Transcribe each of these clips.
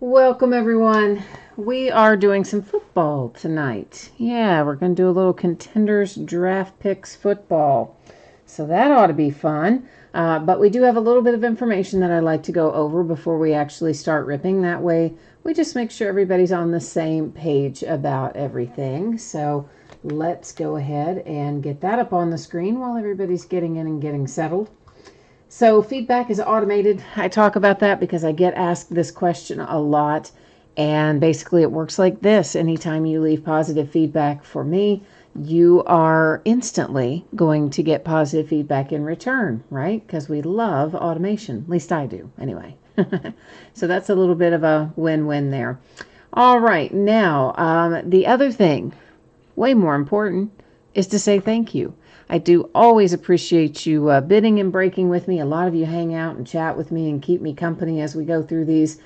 Welcome everyone. We are doing some football tonight. Yeah, we're going to do a little Contenders Draft Picks football. So that ought to be fun. But we do have a little bit of information that I'd like to go over before we actually start ripping. That way we just make sure everybody's on the same page about everything. So let's go ahead and get that up on the screen while everybody's getting in and getting settled. So feedback is automated. I talk about that because I get asked this question a lot. And basically it works like this. Anytime you leave positive feedback for me, you are instantly going to get positive feedback in return, right? Because we love automation. At least I do, anyway. So that's a little bit of a win-win there. All right, now the other thing, way more important, is to say thank you. I do always appreciate you bidding and breaking with me. A lot of you hang out and chat with me and keep me company as we go through these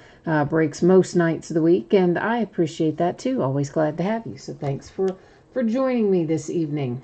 breaks most nights of the week, and I appreciate that too. Always glad to have you. So thanks for joining me this evening.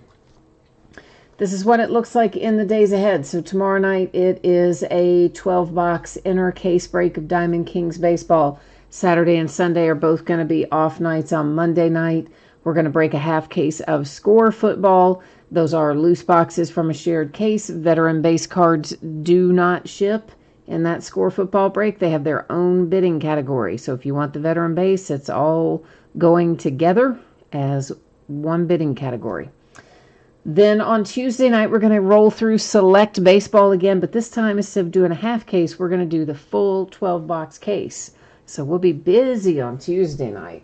This is what it looks like in the days ahead. So tomorrow night it is a 12-box inner case break of Diamond Kings baseball. Saturday and Sunday are both going to be off nights. On Monday night, we're going to break a half case of Score football. Those are loose boxes from a shared case. Veteran base cards do not ship in that Score football break. They have their own bidding category. So if you want the veteran base, it's all going together as one bidding category. Then on Tuesday night, we're going to roll through select baseball again, but this time instead of doing a half case, we're going to do the full 12-box case. So we'll be busy on Tuesday night.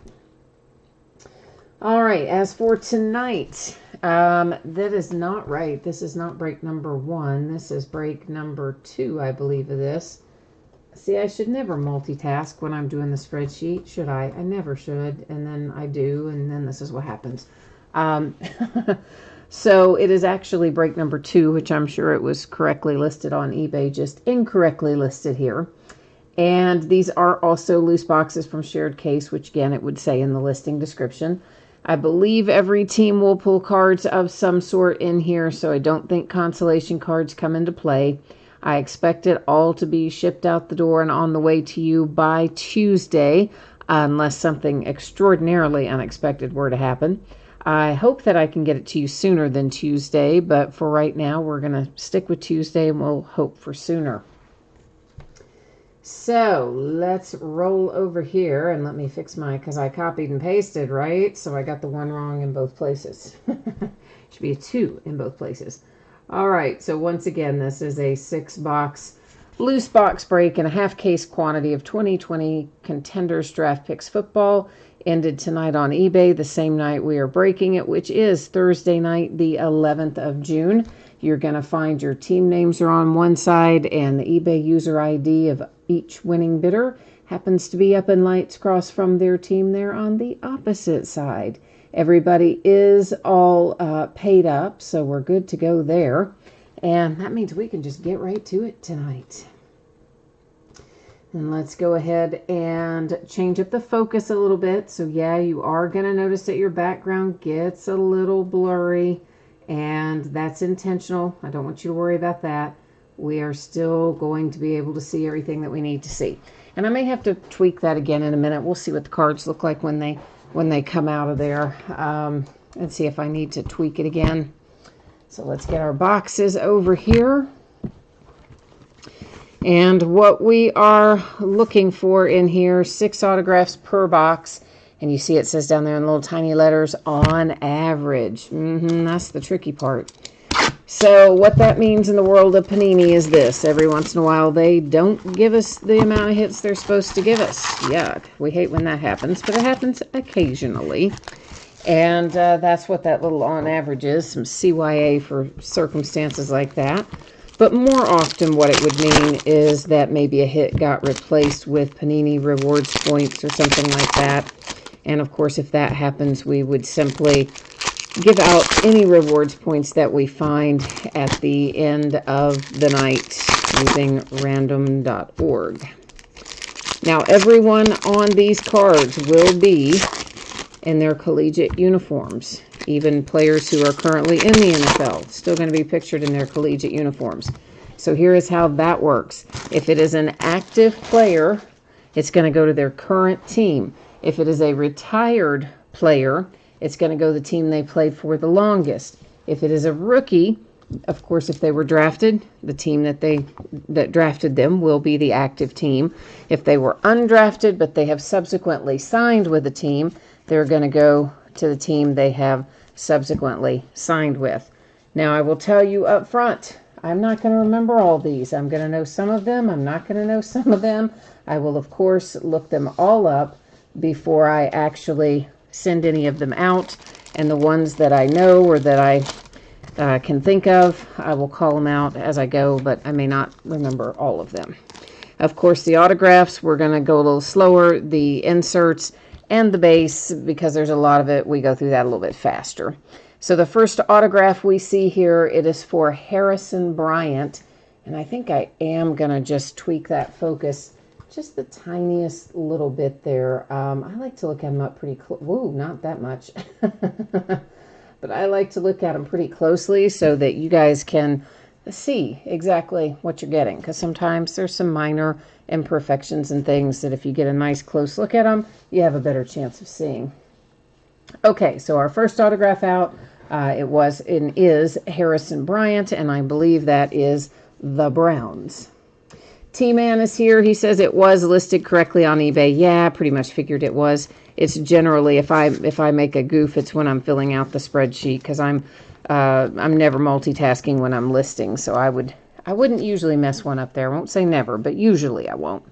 All right, as for tonight, that is not right. This is not break number 1. This is break number 2, I believe, of this. See, I should never multitask when I'm doing the spreadsheet, should I? I never should, and then I do, and then this is what happens. So it is actually break number 2, which I'm sure it was correctly listed on eBay, just incorrectly listed here. And these are also loose boxes from shared case, which again, it would say in the listing description. I believe every team will pull cards of some sort in here, so I don't think consolation cards come into play. I expect it all to be shipped out the door and on the way to you by Tuesday, unless something extraordinarily unexpected were to happen. I hope that I can get it to you sooner than Tuesday, but for right now, we're going to stick with Tuesday and we'll hope for sooner. So let's roll over here and let me fix because I copied and pasted, right? So I got the 1 wrong in both places. Should be a 2 in both places. All right, so once again, this is a 6-box loose box break and a half case quantity of 2020 Contenders Draft Picks football. Ended tonight on eBay, the same night we are breaking it, which is Thursday night, the 11th of June. You're going to find your team names are on one side and the eBay user ID of each winning bidder happens to be up in lights across from their team there on the opposite side. Everybody is all paid up, so we're good to go there. And that means we can just get right to it tonight. And let's go ahead and change up the focus a little bit. So yeah, you are going to notice that your background gets a little blurry, and that's intentional. I don't want you to worry about that. We are still going to be able to see everything that we need to see. And I may have to tweak that again in a minute. We'll see what the cards look like when they come out of there, and see if I need to tweak it again. So let's get our boxes over here. And what we are looking for in here, 6 autographs per box. And you see it says down there in little tiny letters, on average. That's the tricky part. So what that means in the world of Panini is this. Every once in a while, they don't give us the amount of hits they're supposed to give us. Yuck. We hate when that happens, but it happens occasionally. And that's what that little on average is, some CYA for circumstances like that. But more often what it would mean is that maybe a hit got replaced with Panini rewards points or something like that. And of course, if that happens, we would simply give out any rewards points that we find at the end of the night using random.org. Now, everyone on these cards will be in their collegiate uniforms. Even players who are currently in the NFL still going to be pictured in their collegiate uniforms. So here is how that works. If it is an active player it's going to go to their current team. If it is a retired player, it's going to go to the team they played for the longest. If it is a rookie, of course, if they were drafted, the team that drafted them will be the active team. If they were undrafted, but they have subsequently signed with a team, they're going to go to the team they have subsequently signed with. Now, I will tell you up front, I'm not going to remember all these. I'm going to know some of them. I'm not going to know some of them. I will, of course, look them all up before I actually send any of them out. And the ones that I know or that I can think of, I will call them out as I go, but I may not remember all of them. Of course, the autographs, we're going to go a little slower. The inserts and the base, because there's a lot of it, we go through that a little bit faster. So the first autograph we see here, it is for Harrison Bryant. And I think I am going to just tweak that focus just the tiniest little bit there. I like to look at them up pretty close. Whoa, not that much. But I like to look at them pretty closely so that you guys can see exactly what you're getting. Because sometimes there's some minor imperfections and things that if you get a nice close look at them, you have a better chance of seeing. Okay, so our first autograph out, it was and is Harrison Bryant, and I believe that is the Browns. T-Man is here. He says it was listed correctly on eBay. Yeah, pretty much figured it was. It's generally, if I make a goof, it's when I'm filling out the spreadsheet, because I'm never multitasking when I'm listing, so I wouldn't usually mess one up there. I won't say never, but usually I won't.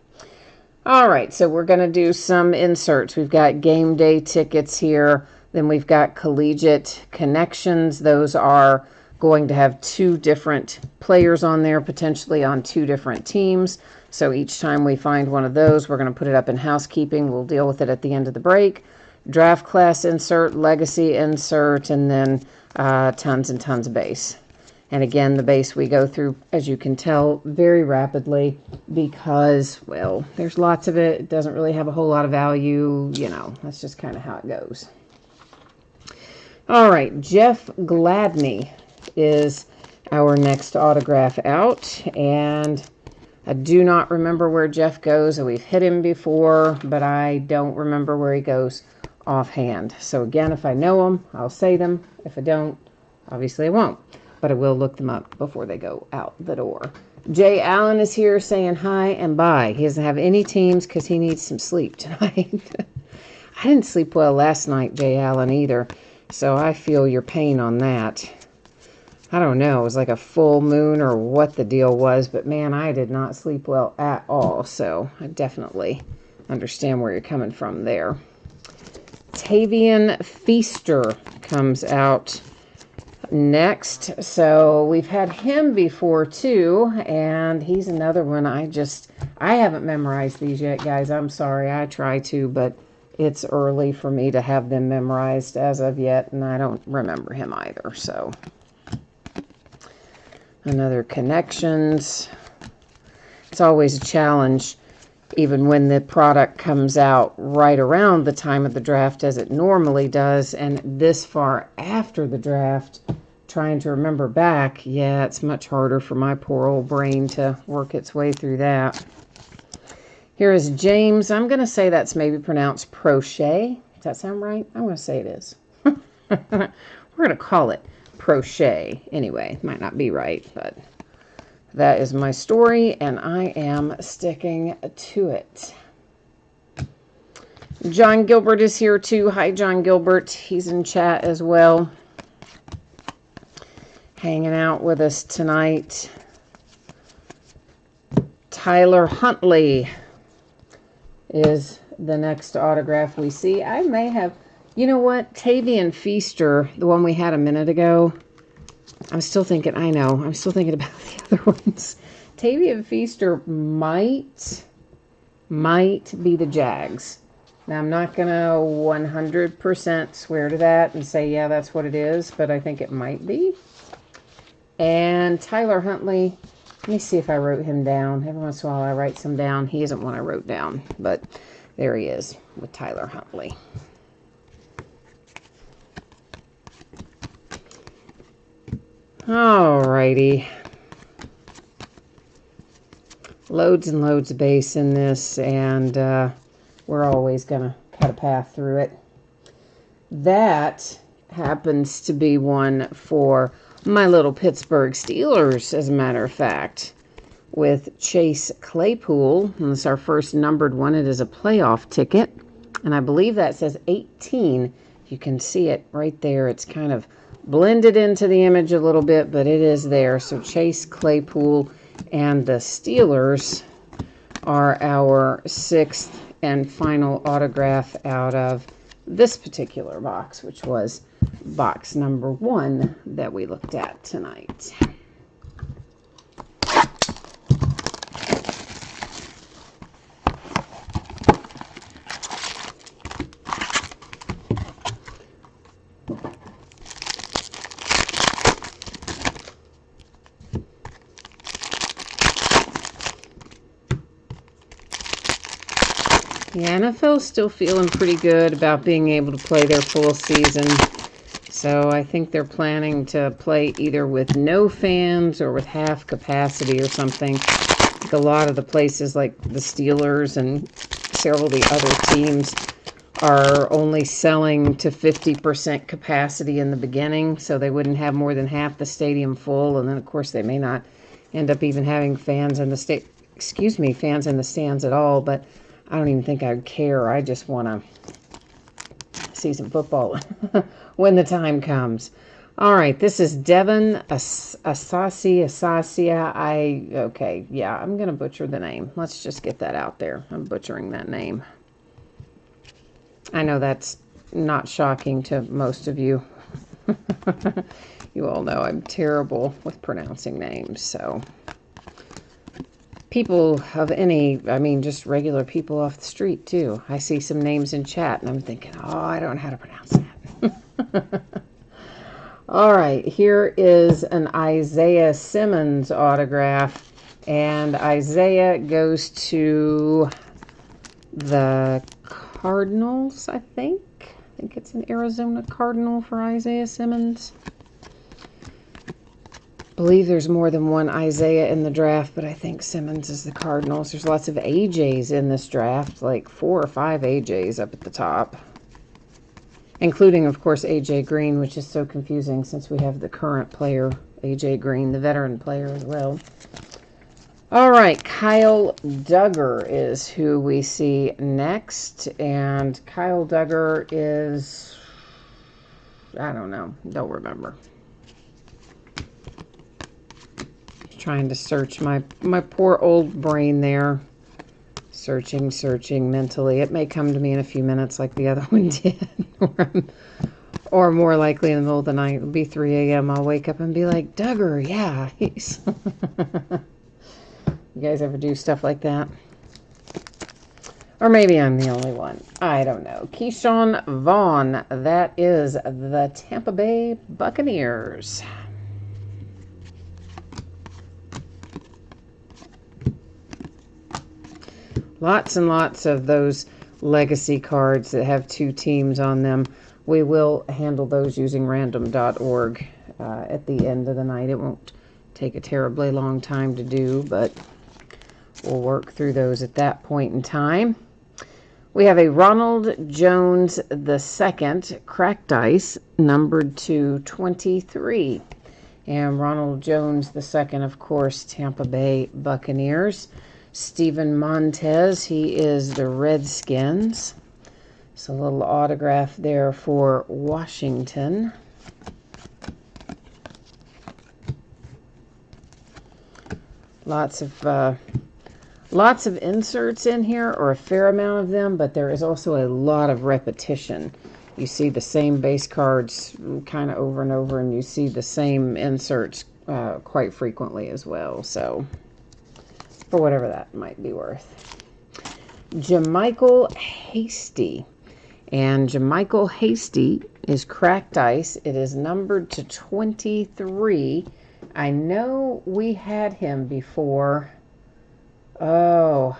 All right, so we're going to do some inserts. We've got game day tickets here. Then we've got collegiate connections. Those are going to have two different players on there, potentially on two different teams. So each time we find one of those, we're going to put it up in housekeeping. We'll deal with it at the end of the break. Draft class insert, legacy insert, and then tons and tons of base. And again, the base we go through, as you can tell, very rapidly because, well, there's lots of it. It doesn't really have a whole lot of value. You know, that's just kind of how it goes. All right, Jeff Gladney is our next autograph out. And I do not remember where Jeff goes. We've hit him before, but I don't remember where he goes offhand. So again, if I know them, I'll say them. If I don't, obviously I won't. But I will look them up before they go out the door. Jay Allen is here saying hi and bye. He doesn't have any teams because he needs some sleep tonight. I didn't sleep well last night, Jay Allen, either. So I feel your pain on that. I don't know. It was like a full moon or what the deal was. But man, I did not sleep well at all. So I definitely understand where you're coming from there. Tavian Feaster comes out next. So we've had him before too, and he's another one I haven't memorized these yet, guys. I'm sorry. I try to, but it's early for me to have them memorized as of yet, and I don't remember him either. So another connections. It's always a challenge, even when the product comes out right around the time of the draft as it normally does, and this far after the draft, trying to remember back, yeah, it's much harder for my poor old brain to work its way through that. Here is James. I'm going to say that's maybe pronounced Prochet. Does that sound right? I'm going to say it is. We're going to call it Prochet. Anyway, might not be right, but that is my story, and I am sticking to it. John Gilbert is here too. Hi, John Gilbert. He's in chat as well, hanging out with us tonight. Tyler Huntley is the next autograph we see. I may have, you know what, Tavian Feaster, the one we had a minute ago, I'm still thinking about the other ones. Tavian Feaster might be the Jags. Now, I'm not going to 100% swear to that and say, yeah, that's what it is, but I think it might be. And Tyler Huntley, let me see if I wrote him down. Every once in a while I write some down. He isn't one I wrote down, but there he is with Tyler Huntley. Alrighty. loads and loads of base in this, and we're always going to cut a path through it. That happens to be one for my little Pittsburgh Steelers, as a matter of fact, with Chase Claypool. And this is our first numbered one. It is a playoff ticket, and I believe that says 18. You can see it right there. It's kind of blended into the image a little bit, but it is there. So Chase Claypool and the Steelers are our 6th and final autograph out of this particular box, which was box number 1 that we looked at tonight. The NFL's still feeling pretty good about being able to play their full season. So I think they're planning to play either with no fans or with half capacity or something. I think a lot of the places like the Steelers and several of the other teams are only selling to 50% capacity in the beginning, so they wouldn't have more than half the stadium full. And then, of course, they may not end up even having fans in the fans in the stands at all. But I don't even think I'd care. I just want to see some football when the time comes. All right, this is Devin Asasia. Okay, yeah, I'm going to butcher the name. Let's just get that out there. I'm butchering that name. I know that's not shocking to most of you. You all know I'm terrible with pronouncing names, so people of just regular people off the street, too. I see some names in chat, and I'm thinking, oh, I don't know how to pronounce that. All right, here is an Isaiah Simmons autograph, and Isaiah goes to the Cardinals, I think. I think it's an Arizona Cardinal for Isaiah Simmons. I believe there's more than one Isaiah in the draft, but I think Simmons is the Cardinals. There's lots of AJs in this draft, like 4 or 5 AJs up at the top, including, of course, AJ Green, which is so confusing since we have the current player, AJ Green, the veteran player as well. All right, Kyle Duggar is who we see next, and Kyle Duggar is, I don't know, don't remember. Trying to search my poor old brain there. Searching mentally. It may come to me in a few minutes like the other one did. Or more likely in the middle of the night. It'll be 3 a.m. I'll wake up and be like, Duggar, yeah. He's You guys ever do stuff like that? Or maybe I'm the only one. I don't know. Keyshawn Vaughn. That is the Tampa Bay Buccaneers. Lots and lots of those legacy cards that have 2 teams on them. We will handle those using random.org at the end of the night. It won't take a terribly long time to do, but we'll work through those at that point in time. We have a Ronald Jones II cracked ice, numbered to 23. And Ronald Jones II, of course, Tampa Bay Buccaneers. Steven Montez, he is the Redskins. So a little autograph there for Washington. Lots of inserts in here, or a fair amount of them, but there is also a lot of repetition. You see the same base cards kind of over and over, and you see the same inserts quite frequently as well. So for whatever that might be worth. JaMycal Hasty. And JaMycal Hasty is cracked ice. It is numbered to 23. I know we had him before. Oh.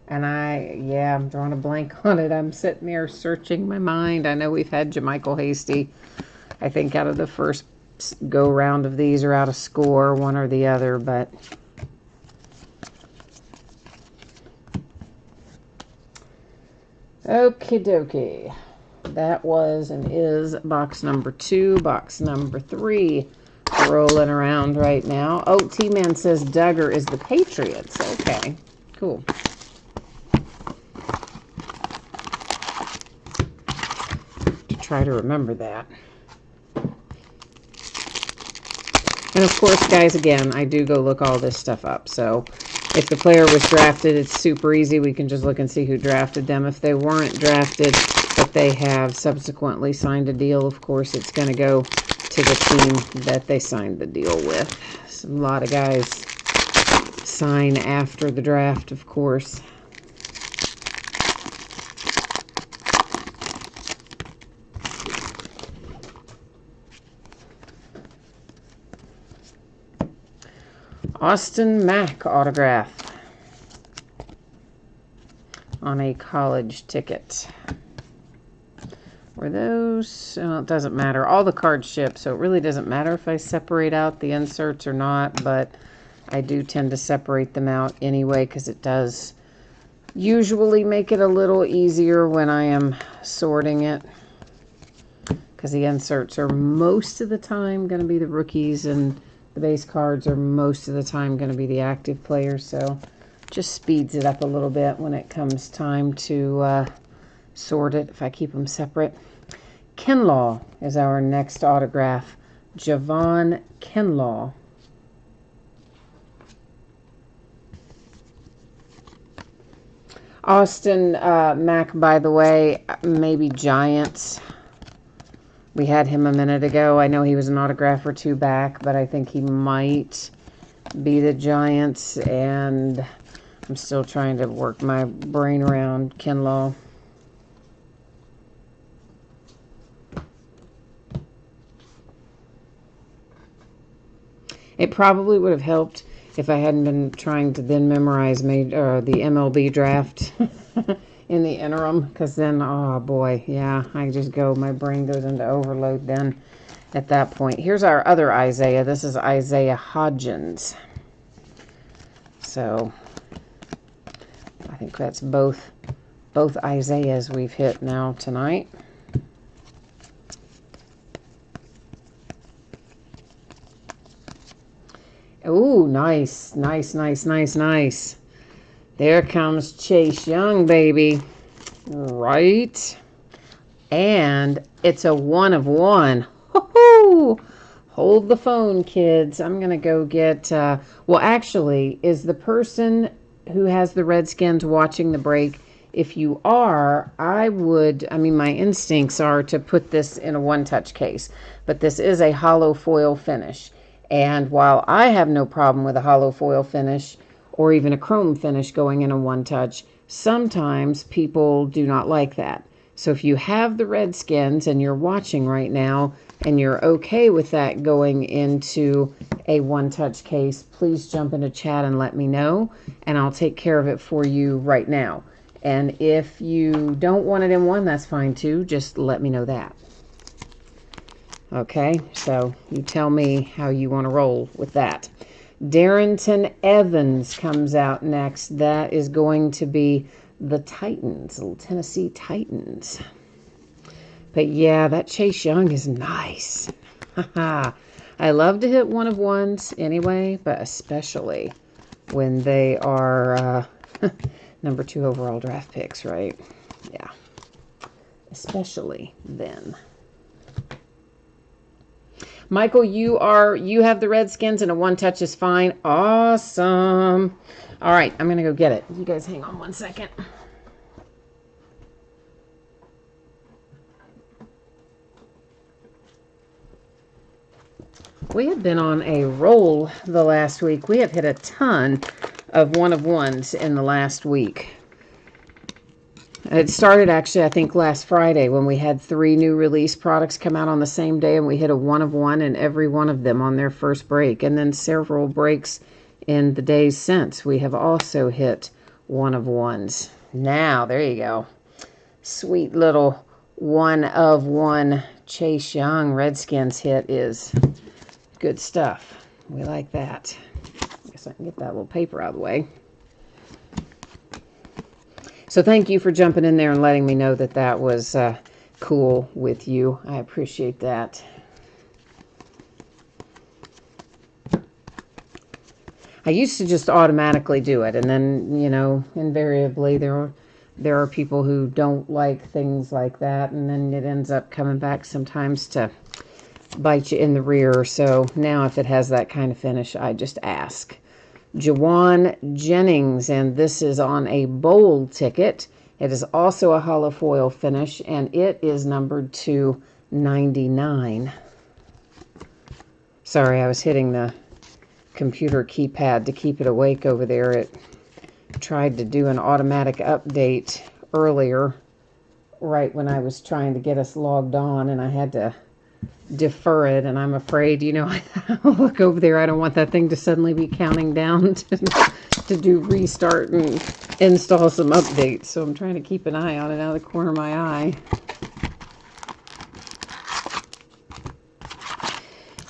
And I'm drawing a blank on it. I'm sitting there searching my mind. I know we've had JaMycal Hasty, I think, out of the first go round of these, or out of score, one or the other, but Okie dokie. That was and is box number 2. Box number 3 rolling around right now. Oh, T-Man says Duggar is the Patriots. Okay, cool. To try to remember that. And of course, guys, again, I do go look all this stuff up. So if the player was drafted, it's super easy. We can just look and see who drafted them. If they weren't drafted, but they have subsequently signed a deal, of course, it's going to go to the team that they signed the deal with. So a lot of guys sign after the draft, of course. Austin Mack autograph on a college ticket. Were those? Oh, it doesn't matter. All the cards ship, so it really doesn't matter if I separate out the inserts or not, but I do tend to separate them out anyway because it does usually make it a little easier when I am sorting it, because the inserts are most of the time going to be the rookies and the base cards are most of the time going to be the active players, so just speeds it up a little bit when it comes time to sort it if I keep them separate. Kinlaw is our next autograph. Javon Kinlaw. Austin Mack, by the way, maybe Giants. We had him a minute ago. I know he was an autograph or 2 back, but I think he might be the Giants, and I'm still trying to work my brain around Kinlaw. It probably would have helped if I hadn't been trying to then memorize the MLB draft in the interim, because then, oh boy, yeah, I just go, my brain goes into overload then at that point. Here's our other Isaiah. This is Isaiah Hodgins. So I think that's both Isaiahs we've hit now tonight. Ooh, nice, nice, nice, nice, nice. There comes Chase Young, baby. Right. And it's a 1 of 1. Ho-ho! Hold the phone, kids. I'm going to go get... well, actually, is the person who has the Redskins watching the break? If you are, my instincts are to put this in a one-touch case. But this is a hollow foil finish. And while I have no problem with a hollow foil finish or even a chrome finish going in a one-touch, sometimes people do not like that. So if you have the Redskins and you're watching right now and you're okay with that going into a one-touch case, please jump into chat and let me know, and I'll take care of it for you right now. And if you don't want it in one, that's fine too. Just let me know that. Okay, so you tell me how you want to roll with that. Darrington Evans comes out next. That is going to be the Titans, little Tennessee Titans. But yeah, that Chase Young is nice. I love to hit 1 of 1s anyway, but especially when they are number 2 overall draft picks, right? Yeah, especially then. Michael, you have the Redskins and a one-touch is fine. Awesome. All right, I'm going to go get it. You guys hang on 1 second. We have been on a roll the last week. We have hit a ton of 1 of 1s in the last week. It started actually, I think, last Friday when we had 3 new release products come out on the same day, and we hit a 1 of 1 in every one of them on their first break. And then several breaks in the days since. We have also hit 1 of 1s. Now, there you go. Sweet little 1 of 1 Chase Young Redskins hit is good stuff. We like that. I guess I can get that little paper out of the way. So thank you for jumping in there and letting me know that that was cool with you. I appreciate that. I used to just automatically do it, and then, you know, invariably there are people who don't like things like that, and then it ends up coming back sometimes to bite you in the rear. So now if it has that kind of finish, I just ask. Jawan Jennings, and this is on a bowl ticket. It is also a hollow foil finish, and it is numbered to 99. Sorry, I was hitting the computer keypad to keep it awake over there. It tried to do an automatic update earlier, right when I was trying to get us logged on, and I had to defer it, and I'm afraid, you know, I look over there, I don't want that thing to suddenly be counting down to do restart and install some updates, so I'm trying to keep an eye on it out of the corner of my eye.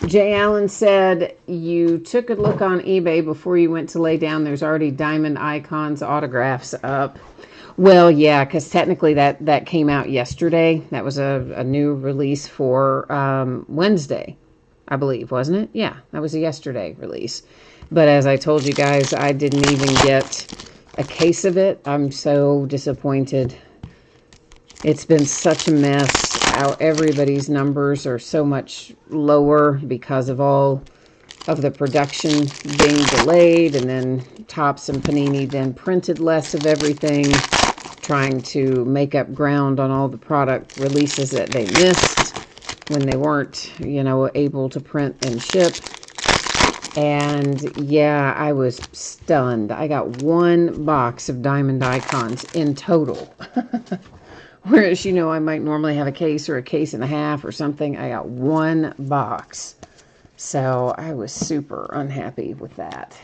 Jay Allen said, you took a look on eBay before you went to lay down. There's already Diamond Icons autographs up. Well, yeah, because technically that came out yesterday. That was a new release for Wednesday, I believe, wasn't it? Yeah, that was a yesterday release. But as I told you guys, I didn't even get a case of it. I'm so disappointed. It's been such a mess. How everybody's numbers are so much lower because of all of the production being delayed, and then Topps and Panini then printed less of everything, trying to make up ground on all the product releases that they missed when they weren't, you know, able to print and ship. And yeah, I was stunned. I got one box of Diamond Icons in total. Whereas, you know, I might normally have a case or a case and a half or something. I got one box. So I was super unhappy with that.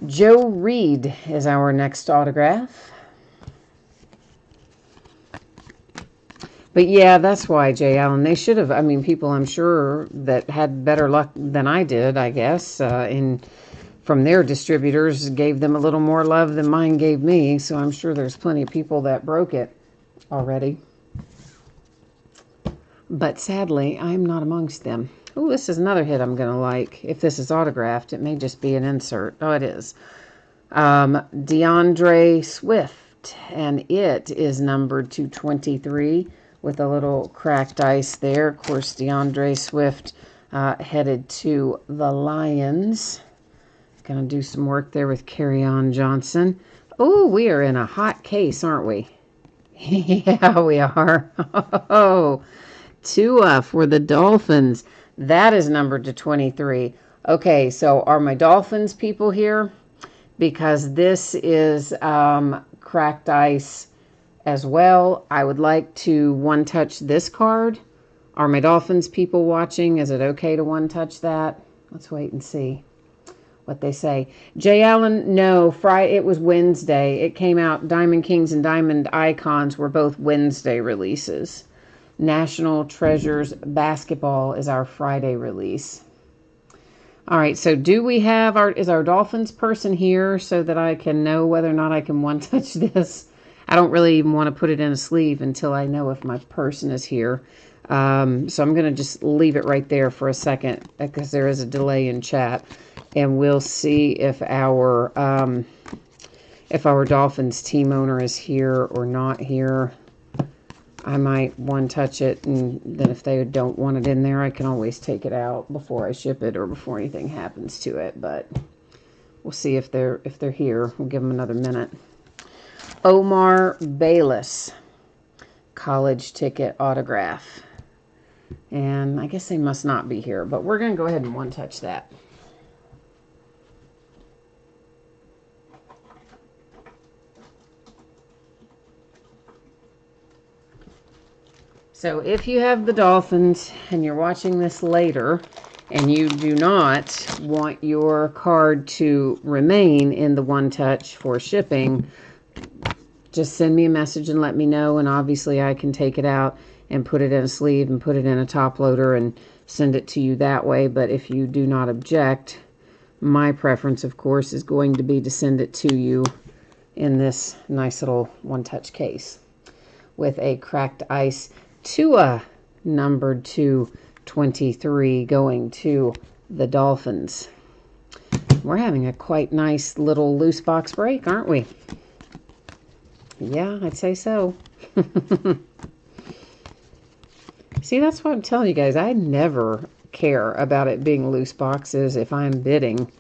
Joe Reed is our next autograph. But yeah, that's why, Jay Allen, they should have, I mean, people I'm sure that had better luck than I did, I guess, from their distributors, gave them a little more love than mine gave me. So I'm sure there's plenty of people that broke it already. But sadly, I'm not amongst them. Oh, this is another hit I'm going to like. If this is autographed, it may just be an insert. Oh, it is. DeAndre Swift, and it is numbered to 23 with a little cracked ice there. Of course, DeAndre Swift headed to the Lions. Going to do some work there with Kerryon Johnson. Oh, we are in a hot case, aren't we? Yeah, we are. Oh, Tua for the Dolphins. That is numbered to 23. Okay, so are my Dolphins people here? Because this is cracked ice as well. I would like to one-touch this card. Are my Dolphins people watching? Is it okay to one-touch that? Let's wait and see what they say. Jay Allen, no, Friday, it was Wednesday. It came out, Diamond Kings and Diamond Icons were both Wednesday releases. National Treasures Basketball is our Friday release. All right, so do we have is our Dolphins person here so that I can know whether or not I can one-touch this? I don't really even want to put it in a sleeve until I know if my person is here. So I'm going to just leave it right there for a second because there is a delay in chat. And we'll see if our Dolphins team owner is here or not here. I might one-touch it, and then if they don't want it in there, I can always take it out before I ship it or before anything happens to it. But we'll see if they're here. We'll give them another minute. Omar Bayless, college ticket autograph. And I guess they must not be here, but we're going to go ahead and one-touch that. So if you have the Dolphins and you're watching this later and you do not want your card to remain in the one-touch for shipping, just send me a message and let me know, and obviously I can take it out and put it in a sleeve and put it in a top loader and send it to you that way. But if you do not object, My preference, of course, is going to be to send it to you in this nice little one-touch case with a cracked ice Tua numbered to 23 going to the Dolphins. We're having a quite nice little loose box break, aren't we? Yeah, I'd say so. See, that's what I'm telling you guys. I never care about it being loose boxes if I'm bidding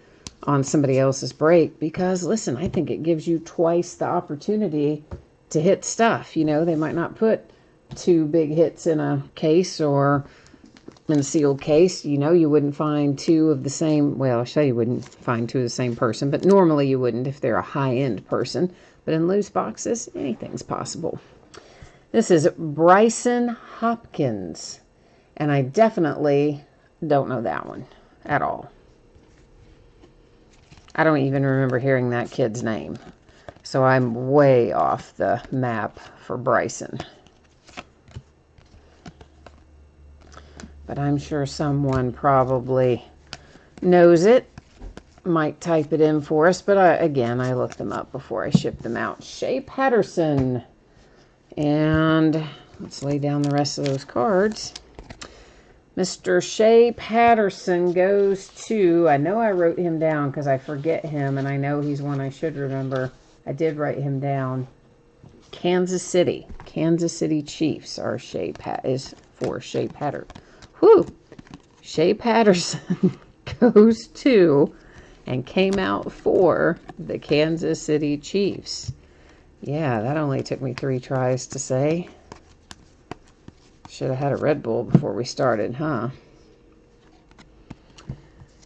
on somebody else's break because, listen, I think it gives you twice the opportunity to hit stuff. You know, they might not put 2 big hits in a case or in a sealed case. You know, you wouldn't find 2 of the same, well, I'll show you wouldn't find 2 of the same person, but normally you wouldn't if they're a high-end person. But in loose boxes, anything's possible. This is Bryson Hopkins, and I definitely don't know that one at all. I don't even remember hearing that kid's name, so I'm way off the map for Bryson. But I'm sure someone probably knows it, might type it in for us, but again, I looked them up before I shipped them out. Shea Patterson. And let's lay down the rest of those cards. Mr. Shea Patterson goes to, I know I wrote him down because I forget him, and I know he's one I should remember. I did write him down. Kansas City. Kansas City Chiefs are is for Shea Patterson. Whew! Shea Patterson goes to and came out for the Kansas City Chiefs. Yeah, that only took me 3 tries to say. Should have had a Red Bull before we started, huh?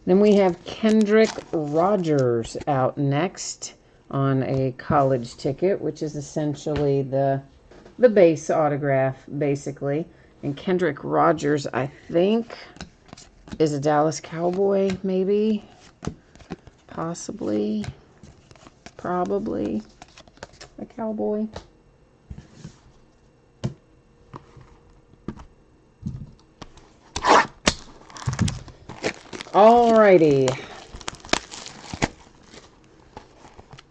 Then we have Kendrick Rogers out next on a college ticket, which is essentially the base autograph, basically. And Kendrick Rogers, I think, is a Dallas Cowboy, maybe, possibly, probably a Cowboy. Alrighty.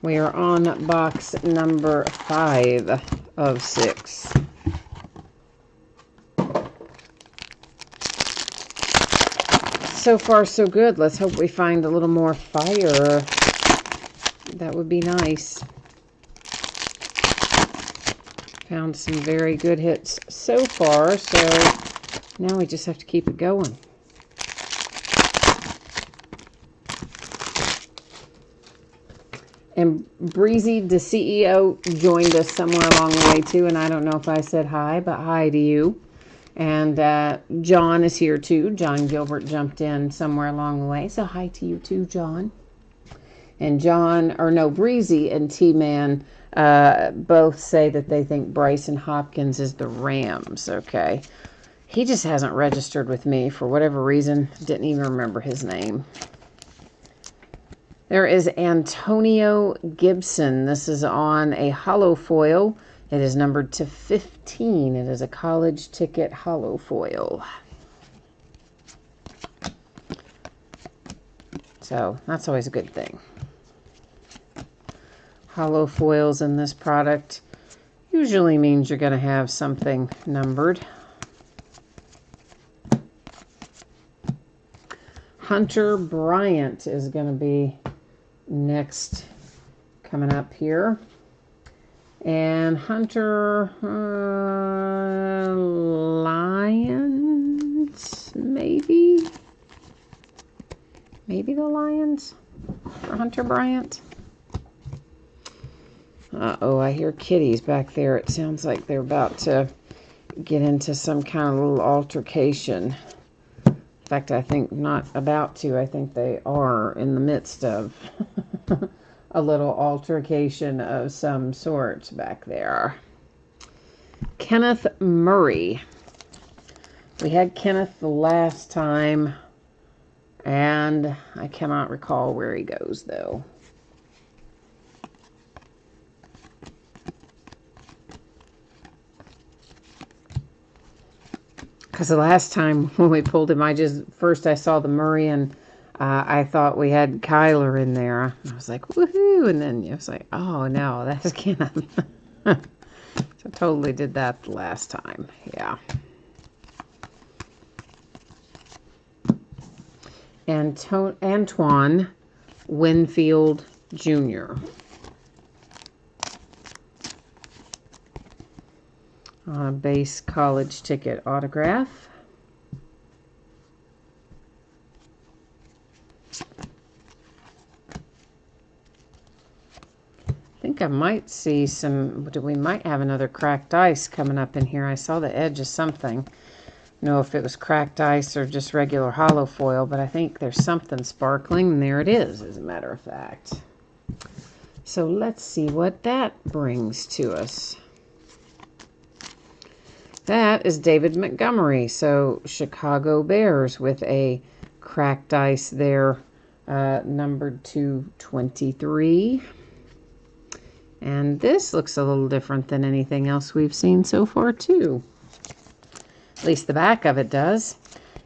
We are on box number 5 of 6. So far, so good. Let's hope we find a little more fire. That would be nice. Found some very good hits so far, so now we just have to keep it going. And Breezy, the CEO, joined us somewhere along the way too, and I don't know if I said hi, but hi to you. And John is here too. John Gilbert jumped in somewhere along the way, so hi to you too, John. And Breezy and T-Man both say that they think Bryson Hopkins is the Rams, okay? He just hasn't registered with me for whatever reason. Didn't even remember his name. There is Antonio Gibson. This is on a hollow foil. It is numbered to 15. It is a college ticket hollow foil. So that's always a good thing. Hollow foils in this product usually means you're going to have something numbered. Hunter Bryant is going to be next coming up here. And Hunter Lions, maybe? Maybe the Lions for Hunter Bryant. Uh-oh, I hear kitties back there. It sounds like they're about to get into some kind of little altercation. In fact, I think not about to. I think they are in the midst of a little altercation of some sort back there. Kenneth Murray. We had Kenneth the last time, and I cannot recall where he goes, though. Because the last time when we pulled him, I saw the Murray, and I thought we had Kyler in there. I was like, woohoo! And then it was like, oh no, that's Kenneth. So I totally did that the last time. Yeah. And Antoine Winfield Jr. On a base college ticket autograph. I think I might see some, we might have another cracked ice coming up in here. I saw the edge of something. I don't know if it was cracked ice or just regular hollow foil, but I think there's something sparkling, and there it is, as a matter of fact. So let's see what that brings to us. That is David Montgomery, so Chicago Bears with a cracked ice there, numbered to 23. And this looks a little different than anything else we've seen so far, too. At least the back of it does.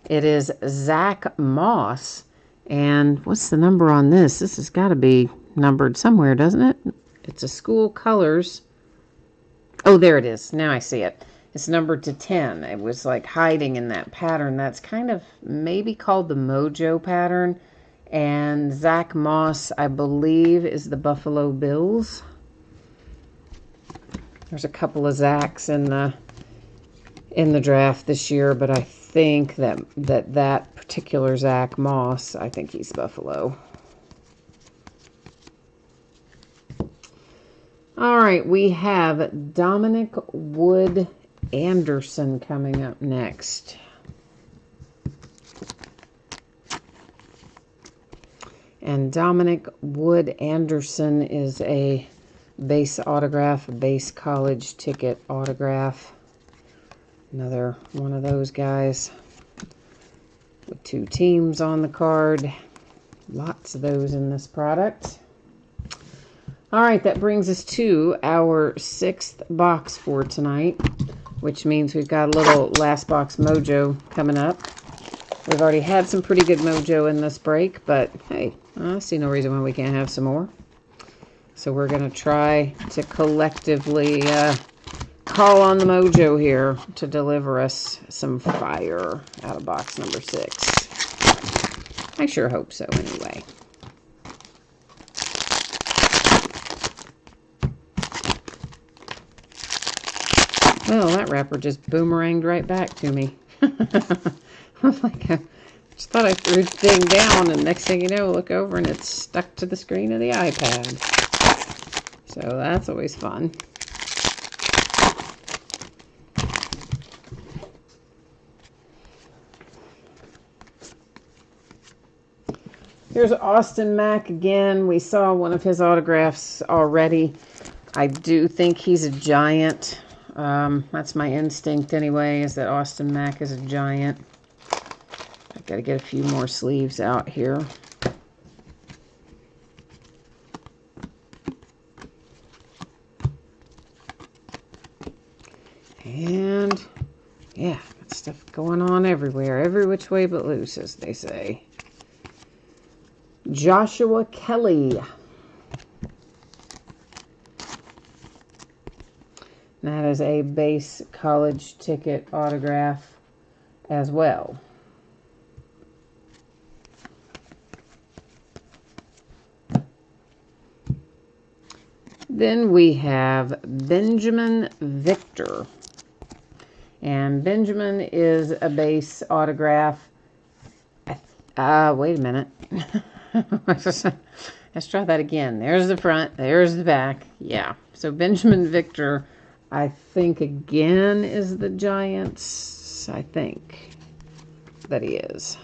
It is Zach Moss. And what's the number on this? This has got to be numbered somewhere, doesn't it? It's a school colors. Oh, there it is. Now I see it. It's numbered to 10. It was like hiding in that pattern. That's kind of maybe called the Mojo pattern. And Zach Moss, I believe, is the Buffalo Bills. There's a couple of Zachs in the draft this year, but I think that particular Zach Moss, I think he's Buffalo. All right, we have Dominic Wood Anderson coming up next. And Dominic Wood Anderson is a base autograph, a base college ticket autograph. Another one of those guys with 2 teams on the card. Lots of those in this product. All right, that brings us to our 6th box for tonight, which means we've got a little last box mojo coming up. We've already had some pretty good mojo in this break, but hey, I see no reason why we can't have some more. So we're going to try to collectively call on the mojo here to deliver us some fire out of box number 6. I sure hope so anyway. Well, that wrapper just boomeranged right back to me. I was like, I just thought I threw the thing down, and next thing you know, look over and it's stuck to the screen of the iPad. So that's always fun. Here's Austin Mack again. We saw one of his autographs already. I do think he's a giant. That's my instinct anyway, is that Austin Mack is a giant. I've got to get a few more sleeves out here. And yeah, got stuff going on everywhere. Every which way but loose, as they say. Joshua Kelly. That is a base college ticket autograph as well. Then we have Benjamin Victor. And Benjamin is a base autograph. Wait a minute. Let's try that again. There's the front. There's the back. Yeah. So Benjamin Victor, I think, again, is the Giants. I think that he is.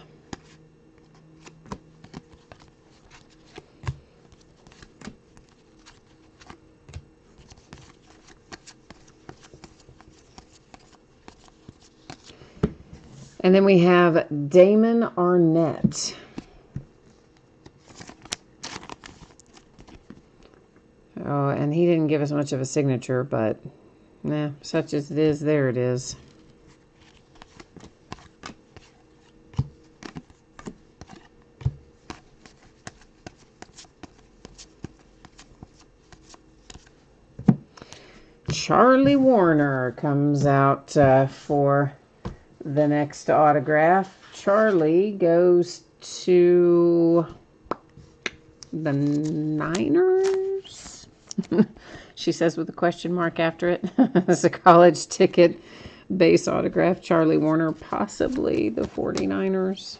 And then we have Damon Arnett. Oh, and he didn't give us much of a signature, but such as it is, there it is. Charlie Warner comes out for the next autograph. Charlie goes to the Niners. She says with a question mark after it. It's a college ticket base autograph. Charlie Warner, possibly the 49ers.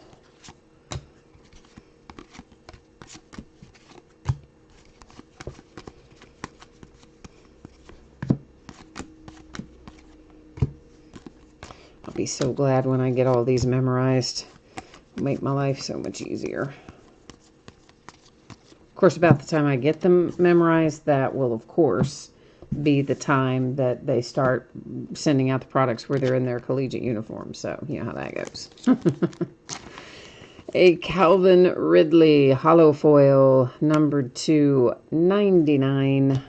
I'll be so glad when I get all these memorized. It'll make my life so much easier. Of course, about the time I get them memorized, that will, of course, be the time that they start sending out the products where they're in their collegiate uniform. So, you know how that goes. A Calvin Ridley hollow foil, numbered to 99.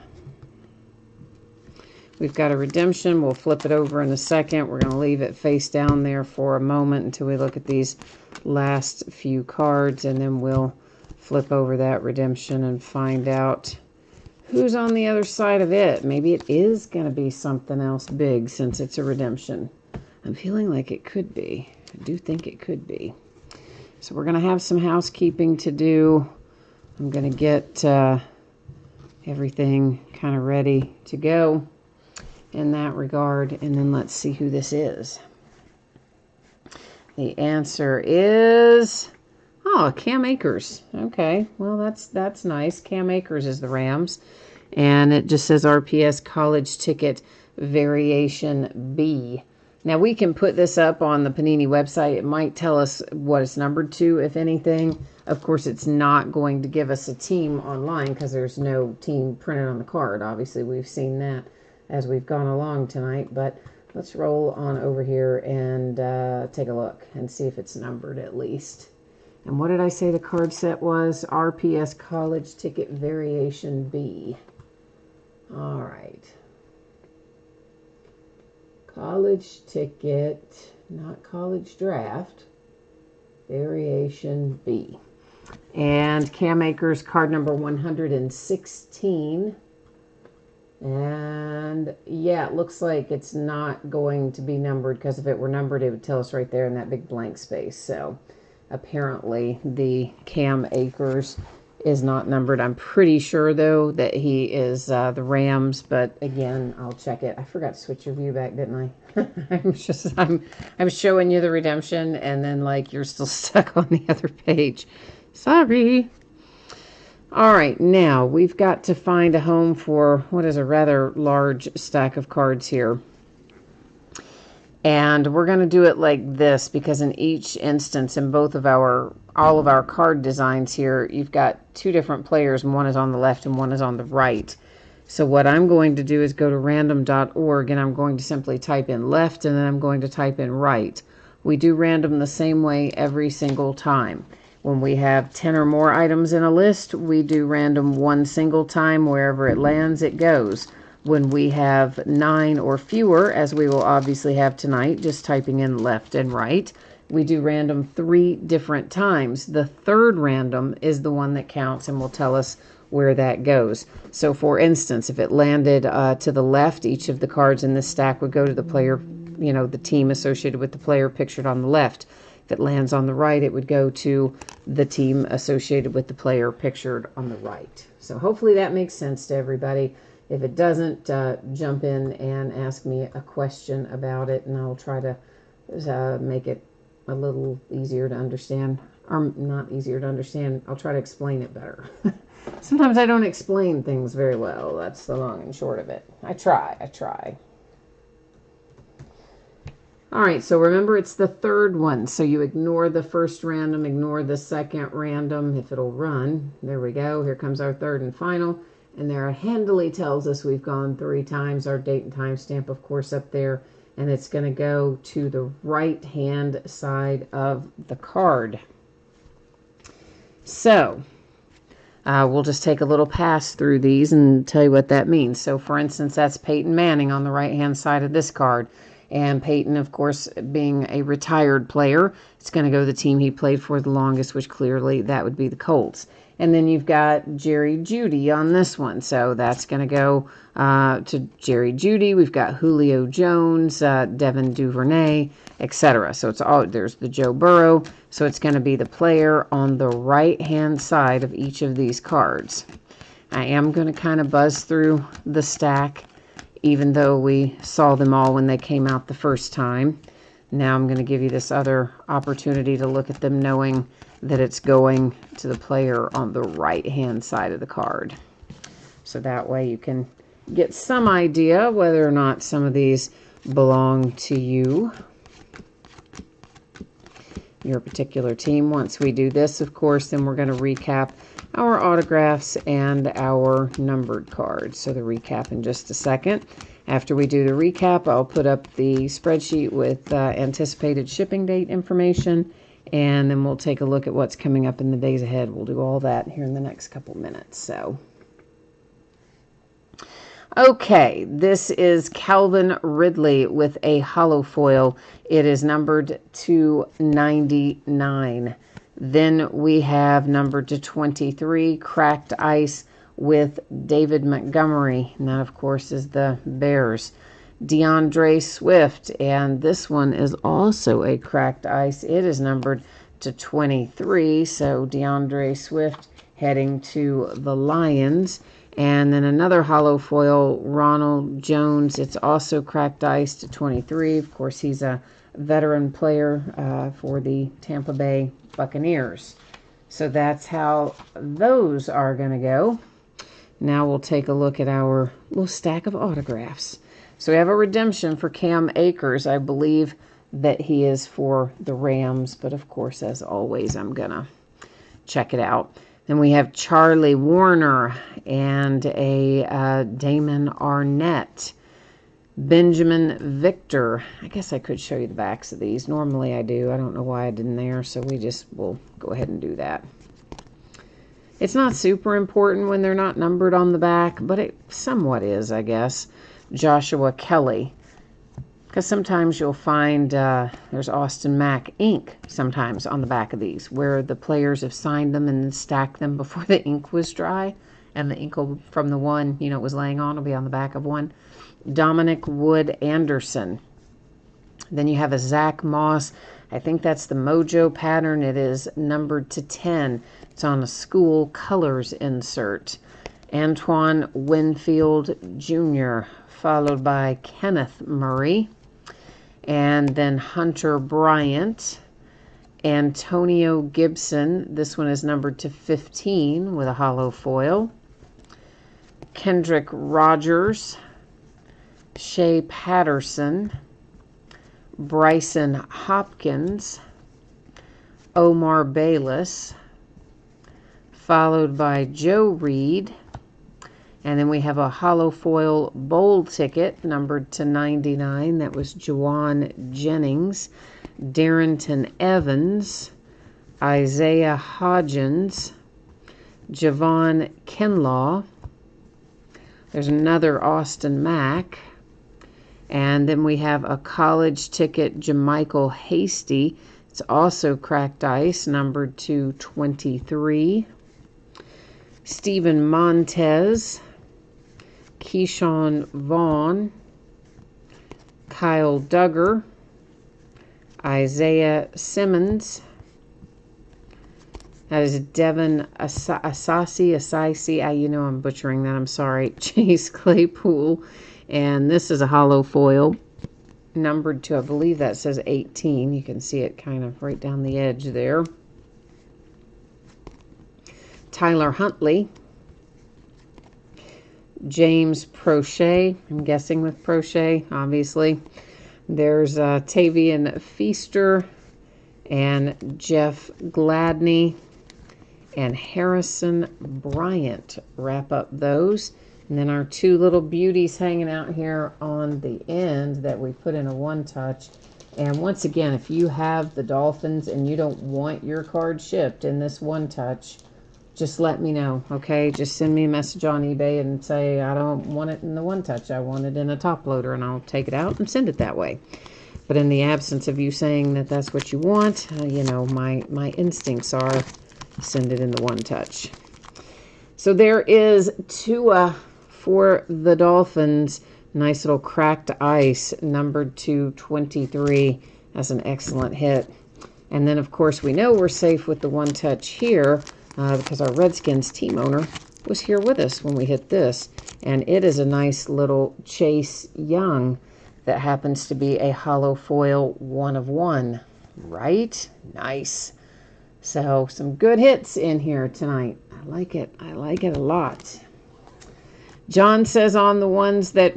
We've got a redemption. We'll flip it over in a second. We're going to leave it face down there for a moment until we look at these last few cards, and then we'll flip over that redemption and find out who's on the other side of it. Maybe it is going to be something else big since it's a redemption. I'm feeling like it could be. I do think it could be. So we're going to have some housekeeping to do. I'm going to get everything kind of ready to go in that regard. And then let's see who this is. The answer is... oh, Cam Akers. Okay, well, that's nice. Cam Akers is the Rams. And it just says RPS College Ticket Variation B. Now, we can put this up on the Panini website. It might tell us what it's numbered to, if anything. Of course, it's not going to give us a team online because there's no team printed on the card. Obviously, we've seen that as we've gone along tonight. But let's roll on over here and take a look and see if it's numbered at least. And what did I say the card set was? RPS College Ticket Variation B. All right. College Ticket, not College Draft, Variation B. And Cam Akers, card number 116. And yeah, it looks like it's not going to be numbered, because if it were numbered, it would tell us right there in that big blank space. So apparently the Cam Akers is not numbered. I'm pretty sure, though, that he is the Rams. But again, I'll check it. I forgot to switch your view back, didn't I? I'm showing you the redemption, and then like you're still stuck on the other page. Sorry. All right, now we've got to find a home for what is a rather large stack of cards here. And we're going to do it like this, because in each instance, in all of our card designs here, you've got two different players, and one is on the left and one is on the right. So what I'm going to do is go to random.org, and I'm going to simply type in left, and then I'm going to type in right. We do random the same way every single time. When we have 10 or more items in a list, we do random one single time. Wherever it lands, it goes. When we have 9 or fewer, as we will obviously have tonight, just typing in left and right, we do random 3 different times. The third random is the one that counts and will tell us where that goes. So for instance, if it landed to the left, each of the cards in this stack would go to the player, the team associated with the player pictured on the left. If it lands on the right, it would go to the team associated with the player pictured on the right. So hopefully that makes sense to everybody. If it doesn't, jump in and ask me a question about it, and I'll try to make it a little easier to understand. Or not easier to understand, I'll try to explain it better. Sometimes I don't explain things very well. That's the long and short of it. I try. All right, so remember it's the third one. So you ignore the first random, ignore the second random, if it'll run. There we go. Here comes our third and final. And there handily tells us we've gone 3 times. Our date and time stamp, of course, up there. And it's going to go to the right-hand side of the card. So we'll just take a little pass through these and tell you what that means. So, for instance, that's Peyton Manning on the right-hand side of this card. And Peyton, of course, being a retired player, it's going to go to the team he played for the longest, which clearly that would be the Colts. And then you've got Jerry Jeudy on this one. So that's going to go to Jerry Jeudy. We've got Julio Jones, Devin Duvernay, etc. So it's all, there's the Joe Burrow. So it's going to be the player on the right-hand side of each of these cards. I am going to kind of buzz through the stack, even though we saw them all when they came out the first time. Now I'm going to give you this other opportunity to look at them knowing that it's going to the player on the right-hand side of the card. So that way you can get some idea whether or not some of these belong to you, your particular team. Once we do this, of course, then we're going to recap our autographs and our numbered cards. So the recap in just a second. After we do the recap, I'll put up the spreadsheet with anticipated shipping date information, and then we'll take a look at what's coming up in the days ahead. We'll do all that here in the next couple minutes. So, okay, this is Calvin Ridley with a hollow foil. It is numbered to 99. Then we have numbered to 23, cracked ice with David Montgomery. And that, of course, is the Bears. DeAndre Swift, and this one is also a cracked ice. It is numbered to 23, so DeAndre Swift heading to the Lions. And then another hollow foil, Ronald Jones. It's also cracked ice to 23. Of course, he's a veteran player for the Tampa Bay Buccaneers. So that's how those are going to go. Now we'll take a look at our little stack of autographs. So we have a redemption for Cam Akers. I believe that he is for the Rams, but of course, as always, I'm going to check it out. Then we have Charlie Warner and a Damon Arnett. Benjamin Victor. I guess I could show you the backs of these. Normally I do. I don't know why I didn't there, so we'll go ahead and do that. It's not super important when they're not numbered on the back, but it somewhat is, I guess. Joshua Kelly. Because sometimes you'll find there's Austin Mack ink sometimes on the back of these, where the players have signed them and then stacked them before the ink was dry. And the ink will, from the one, it was laying on, will be on the back of one. Dominic Wood Anderson. Then you have a Zach Moss. I think that's the Mojo pattern. It is numbered to 10. It's on a school colors insert. Antoine Winfield Jr., followed by Kenneth Murray. And then Hunter Bryant. Antonio Gibson. This one is numbered to 15 with a hollow foil. Kendrick Rogers. Shea Patterson. Bryson Hopkins. Omar Bayless. Followed by Joe Reed. And then we have a hollow foil bowl ticket numbered to 99. That was Juwan Jennings. Darrington Evans. Isaiah Hodgins. Javon Kinlaw. There's another Austin Mack. And then we have a college ticket, Jamichael Hasty. It's also cracked ice, numbered to 23. Stephen Montez. Keyshawn Vaughn. Kyle Duggar. Isaiah Simmons. That is Devin Asasi. I'm butchering that, I'm sorry. Chase Claypool. And this is a hollow foil, numbered to, I believe that says 18. You can see it kind of right down the edge there. Tyler Huntley. James Prochet. I'm guessing with Prochet, obviously. There's Tavian Feaster and Jeff Gladney and Harrison Bryant wrap up those. And then our two little beauties hanging out here on the end that we put in a one-touch. And once again, if you have the Dolphins and you don't want your card shipped in this one-touch, just let me know, okay? Just send me a message on eBay and say, I don't want it in the one touch. I want it in a top loader, and I'll take it out and send it that way. But in the absence of you saying that that's what you want, you know, my instincts are send it in the one touch. So there is Tua for the Dolphins. Nice little cracked ice, numbered to 23. That's an excellent hit. And then, of course, we know we're safe with the one touch here because our Redskins team owner was here with us when we hit this. And it is a nice little Chase Young that happens to be a hollow foil 1 of 1. Right? Nice. So some good hits in here tonight. I like it. I like it a lot. John says on the ones that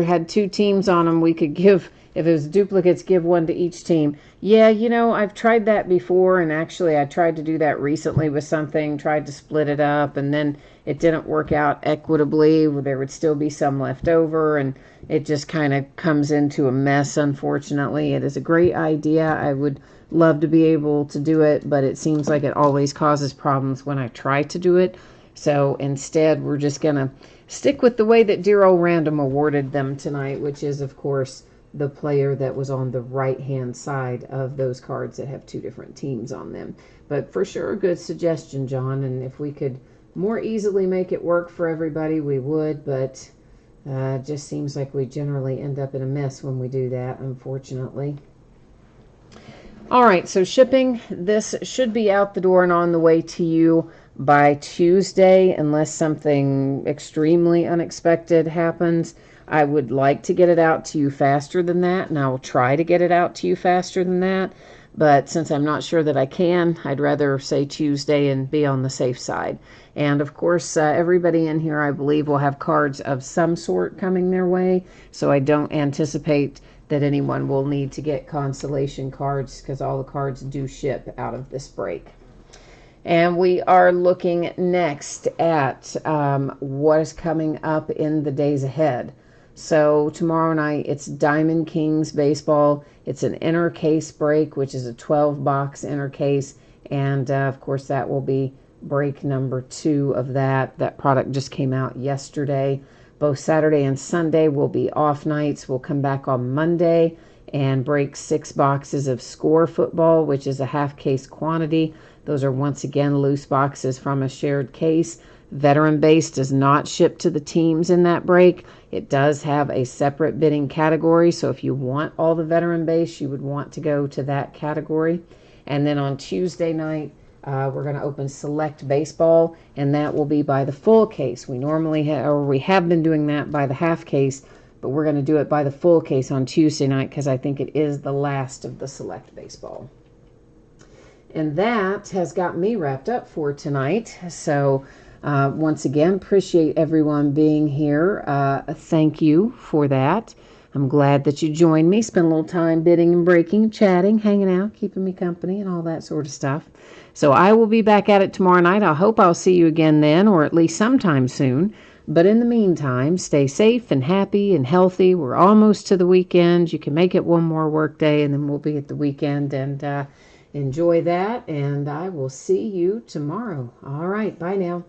had 2 teams on them, we could give, if it was duplicates, give 1 to each team. Yeah, you know, I've tried that before, and actually I tried to do that recently with something, tried to split it up, and then it didn't work out equitably. There would still be some left over, and it just kind of comes into a mess, unfortunately. It is a great idea. I would love to be able to do it, but it seems like it always causes problems when I try to do it. So instead, we're just going to stick with the way that Dear Old Random awarded them tonight, which is, of course, the player that was on the right-hand side of those cards that have 2 different teams on them. But for sure, a good suggestion, John, and if we could more easily make it work for everybody, we would, but it just seems like we generally end up in a mess when we do that, unfortunately. All right, so shipping, this should be out the door and on the way to you by Tuesday, unless something extremely unexpected happens. I would like to get it out to you faster than that, and I will try to get it out to you faster than that. But since I'm not sure that I can, I'd rather say Tuesday and be on the safe side. And of course, everybody in here, I believe, will have cards of some sort coming their way. So I don't anticipate that anyone will need to get consolation cards because all the cards do ship out of this break. And we are looking next at what is coming up in the days ahead. So tomorrow night, it's Diamond Kings baseball. It's an inner case break, which is a 12-box inner case. And, of course, that will be break number 2 of that. That product just came out yesterday. Both Saturday and Sunday will be off nights. We'll come back on Monday and break 6 boxes of Score football, which is a half-case quantity. Those are, once again, loose boxes from a shared case. Veteran base does not ship to the teams in that break. It does have a separate bidding category, so if you want all the veteran base, you would want to go to that category. And then on Tuesday night, we're going to open Select Baseball, and that will be by the full case. We normally we have been doing that by the half case, but we're going to do it by the full case on Tuesday night because I think it is the last of the Select Baseball. And that has got me wrapped up for tonight. So once again, appreciate everyone being here. Thank you for that. I'm glad that you joined me. Spent a little time bidding and breaking, chatting, hanging out, keeping me company, and all that sort of stuff. So I will be back at it tomorrow night. I hope I'll see you again then, or at least sometime soon. But in the meantime, stay safe and happy and healthy. We're almost to the weekend. You can make it one more work day, and then we'll be at the weekend. And enjoy that. And I will see you tomorrow. All right. Bye now.